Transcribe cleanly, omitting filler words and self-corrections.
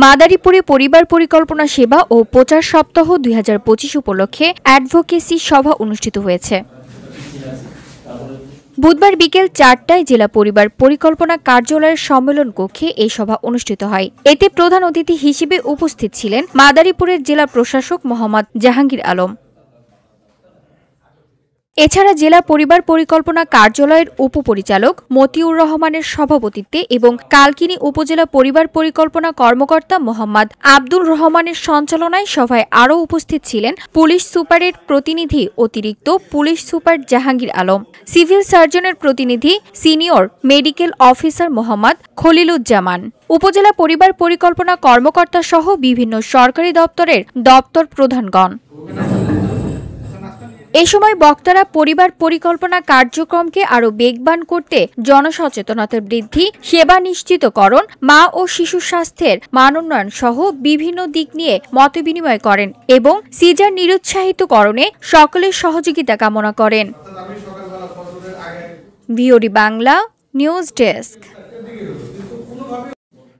মাদারীপুরে পরিবার পরিকল্পনা সেবা ও প্রচার সপ্তাহ ২০২৫ উপলক্ষে অ্যাডভোকেসি সভা অনুষ্ঠিত হয়েছে। বুধবার বিকেল ৪টায় জেলা পরিবার পরিকল্পনা কার্যালয়ের সম্মেলন কক্ষে এই সভা অনুষ্ঠিত হয়। এতে প্রধান অতিথি হিসেবে উপস্থিত ছিলেন মাদারীপুরের জেলা প্রশাসক মোহাম্মদ জাহাঙ্গীর আলম। এছাড়া জেলা পরিবার পরিকল্পনা কার্যালয়ের উপপরিচালক মতিউর রহমানের সভাপতিত্বে এবং কালকিনি উপজেলা পরিবার পরিকল্পনা কর্মকর্তা মোহাম্মদ আব্দুল রহমানের সঞ্চালনায় সভায় আরও উপস্থিত ছিলেন পুলিশ সুপারের প্রতিনিধি অতিরিক্ত police super Jahangir Alam, civil সার্জনের প্রতিনিধি senior medical officer Mohammad Khaliluzzaman, upazila পরিবার পরিকল্পনা কর্মকর্তা সহ বিভিন্ন সরকারি দপ্তরের দপ্তর প্রধানগণ। এ সময় বক্তারা পরিবার পরিকল্পনা কার্যক্রমকে আরও বেগবান করতে জনসচেতনতা বৃদ্ধি, সেবা নিশ্চিতকরণ, মা ও শিশু স্বাস্থ্যের মানোন্নয়ন সহ বিভিন্ন দিক নিয়ে মতবিনিময় করেন এবং সিজার নিরুৎসাহিতকরণে সকলের সহযোগিতা কামনা করেন। VOD Bangla news desk.